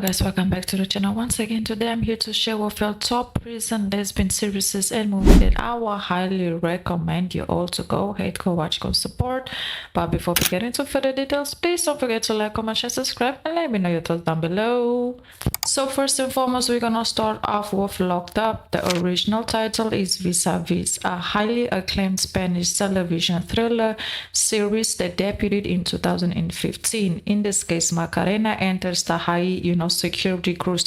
Guys, welcome back to the channel once again. Today I'm here to share with you top prison lesbian series and movie that I will highly recommend you all to go ahead, go watch, go support. But before we get into further details, please don't forget to like, comment, share, subscribe, and let me know your thoughts down below. So first and foremost, we're gonna start off with Locked Up. The original title is Vis-a-Vis, a highly acclaimed Spanish television thriller series that debuted in 2015. In this case, Macarena enters the high, security Cruz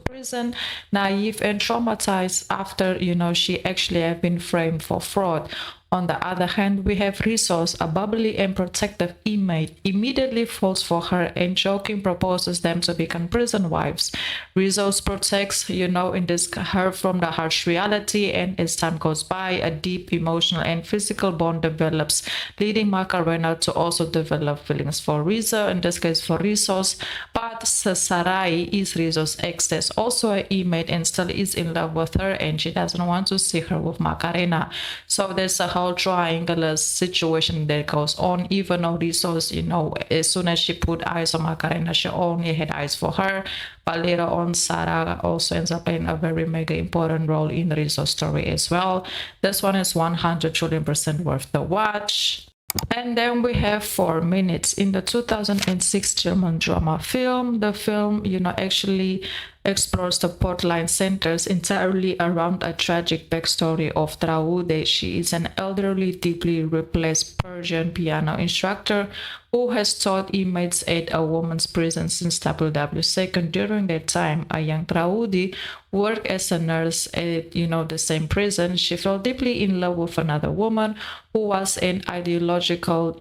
prison, naive and traumatized after, she actually have been framed for fraud. On the other hand, we have Rizos, a bubbly and protective inmate, immediately falls for her and joking proposes them to become prison wives. Rizos protects, her from the harsh reality, and as time goes by, a deep emotional and physical bond develops, leading Macarena to also develop feelings for Rizzo, in this case for Rizos. But Sarai is Rizzo's ex, that's also an inmate and still is in love with her, and she doesn't want to see her with Macarena. So there's a whole triangular situation that goes on, even though Rizos, as soon as she put eyes on Macarena, she only had eyes for her. But later on, Sarah also ends up playing a very mega important role in Rizzo's story as well. This one is 100 trillion% worth the watch. And then we have 4 Minutes. In the 2006 German drama film, the film, actually explores the plotline centers entirely around a tragic backstory of Traude. She is an elderly, deeply replaced Persian piano instructor who has taught inmates at a women's prison since WW2. During that time, a young Traude worked as a nurse at, the same prison. She fell deeply in love with another woman who was an ideological,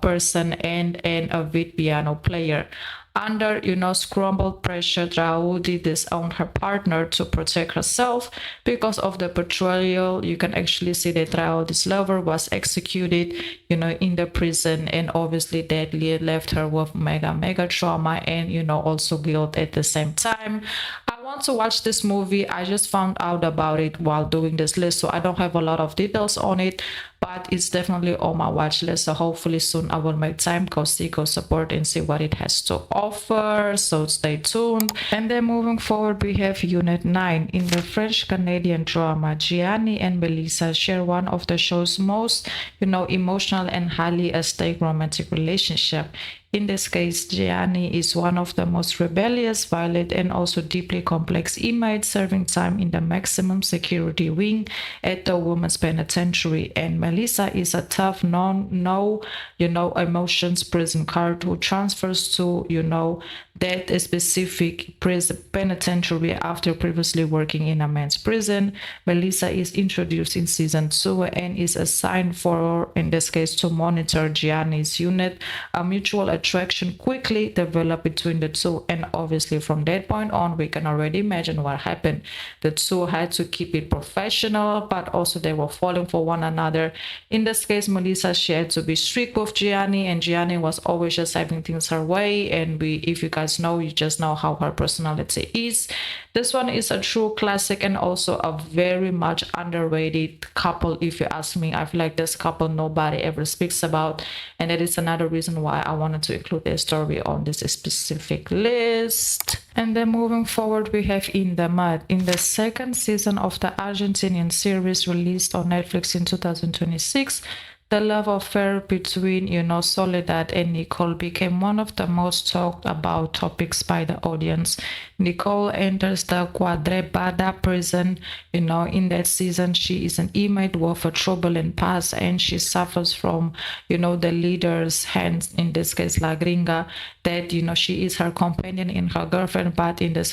person and an avid piano player. Under, scrambled pressure, Traude disowned her partner to protect herself. Because of the betrayal, you can actually see that Traude's lover was executed, in the prison, and obviously that left her with mega trauma and, also guilt at the same time. I want to watch this movie. I just found out about it while doing this list, so I don't have a lot of details on it, but it's definitely on my watch list. So hopefully soon I will make time, go see, go support, and see what it has to offer. So stay tuned. And then moving forward, we have Unit 9. In the French-Canadian drama, Gianni and Melissa share one of the show's most, emotional and highly at stake romantic relationship. In this case, Gianni is one of the most rebellious, violent, and also deeply complex inmates serving time in the maximum security wing at the women's penitentiary. And Melissa is a tough, emotions prison guard who transfers to, that specific prison penitentiary after previously working in a men's prison. Melissa is introduced in season 2 and is assigned for, in this case, to monitor Gianni's unit. A mutual attraction quickly developed between the two, and obviously from that point on we can already imagine what happened. The two had to keep it professional, but also they were falling for one another. In this case, Melissa, she had to be strict with Gianni, and Gianni was always just having things her way, and if you guys know, you just know how her personality is. This one is a true classic and also a very much underrated couple, if you ask me. I feel like this couple nobody ever speaks about, and that is another reason why I wanted to include their story on this specific list. And then moving forward, we have In the Mud. In the second season of the Argentinian series released on Netflix in 2026, the love affair between, Soledad and Nicole became one of the most talked about topics by the audience. Nicole enters the Quadrebada prison. In that season, she is an inmate with a turbulent past, and she suffers from, the leader's hands, in this case, La Gringa, that, she is her companion and her girlfriend, but in this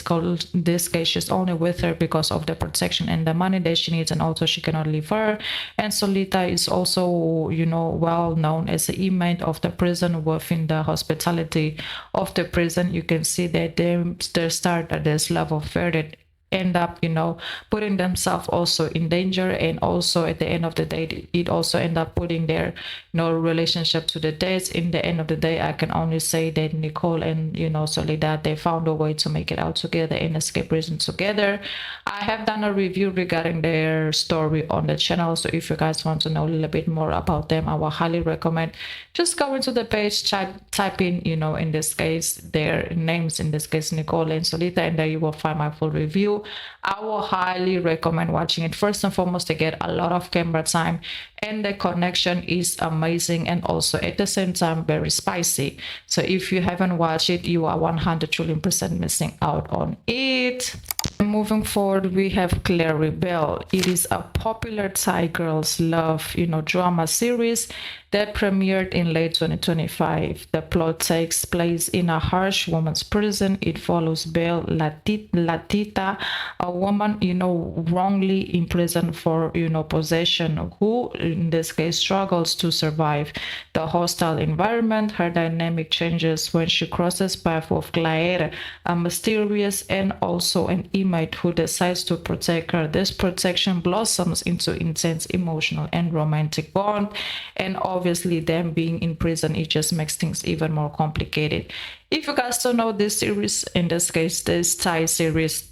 case, she's only with her because of the protection and the money that she needs, and also she cannot leave her. And Solita is also, well known as an inmate of the prison within the hospitality of the prison. You can see that they start at this love affair that end up, you know, putting themselves also in danger, and also at the end of the day it also end up putting their, you know, relationship to the test. In the end of the day, I can only say that Nicole and, you know, Soledad, they found a way to make it out together and escape prison together. I have done a review regarding their story on the channel, so if you guys want to know a little bit more about them, I will highly recommend just go into the page, type in, you know, in this case their names, in this case Nicole and Solita, and there you will find my full review. I will highly recommend watching it. First and foremost, to get a lot of camera time, and the connection is amazing, and also at the same time very spicy. So if you haven't watched it, you are 100 trillion percent missing out on it. Moving forward, we have Clary Bell. It is a popular Thai girls love, you know, drama series that premiered in late 2025. The plot takes place in a harsh woman's prison. It follows Bell Latita, a woman, you know, wrongly imprisoned for, you know, possession, who in this case struggles to survive the hostile environment. Her dynamic changes when she crosses path with Claire, a mysterious and also an inmate who decides to protect her. This protection blossoms into intense emotional and romantic bond, and obviously them being in prison, it just makes things even more complicated. If you guys don't know, this series, in this case this Thai series,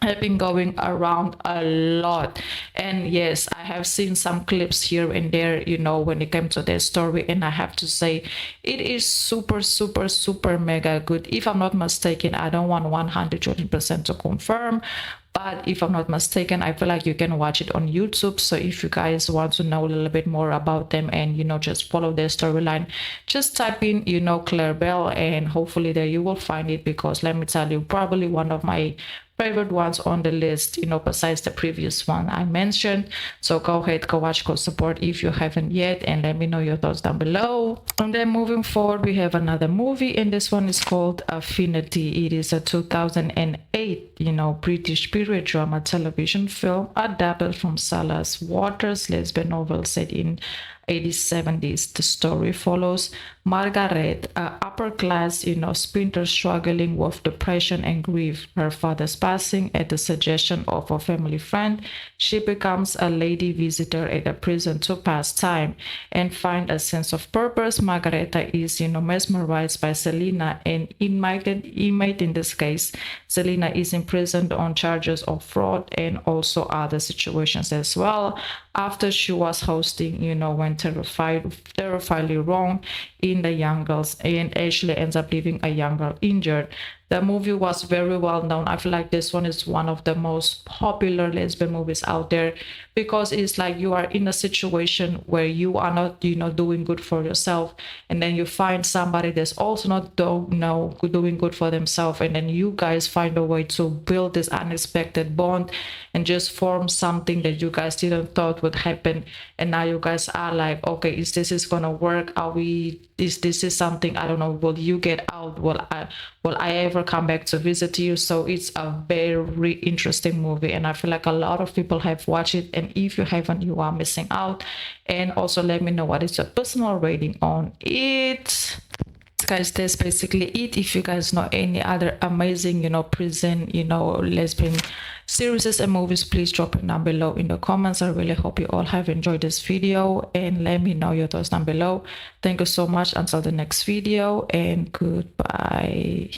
have been going around a lot, and yes, I have seen some clips here and there, you know, when it came to their story, and I have to say it is super mega good. If I'm not mistaken, I don't want 100% to confirm, but if I'm not mistaken, I feel like you can watch it on YouTube. So if you guys want to know a little bit more about them and, you know, just follow their storyline, just type in, you know, Claire Bell, and hopefully there you will find it, because let me tell you, probably one of my favorite ones on the list, you know, besides the previous one I mentioned. So go ahead, go watch, go support if you haven't yet, and let me know your thoughts down below. And then moving forward, we have another movie, and this one is called Affinity. It is a 2008, you know, British period drama television film adapted from Salas Waters' lesbian novel set in 80s, 70s. The story follows Margaret, a upper class, you know, sprinter struggling with depression and grief. Her father's passing. At the suggestion of a family friend, she becomes a lady visitor at a prison to pass time and find a sense of purpose. Margareta is, you know, mesmerized by Selena, an inmate in this case. Selena is imprisoned on charges of fraud and also other situations as well, after she was hosting, you know, went terrifyingly wrong in the young girls, and actually ends up leaving a young girl injured. The movie was very well known. I feel like this one is one of the most popular lesbian movies out there, because it's like you are in a situation where you are not, you know, doing good for yourself, and then you find somebody that's also not doing good for themselves, and then you guys find a way to build this unexpected bond and just form something that you guys didn't thought would happen. And now you guys are like, okay, is this gonna work? Are we, is this is something, I don't know, will you get out? Will I ever come back to visit you? So it's a very interesting movie, and I feel like a lot of people have watched it, and if you haven't, you are missing out. And also let me know what is your personal rating on it. Guys, that's basically it. If you guys know any other amazing, you know, prison, you know, lesbian series and movies, please drop it down below in the comments. I really hope you all have enjoyed this video, and let me know your thoughts down below. Thank you so much. Until the next video, and goodbye.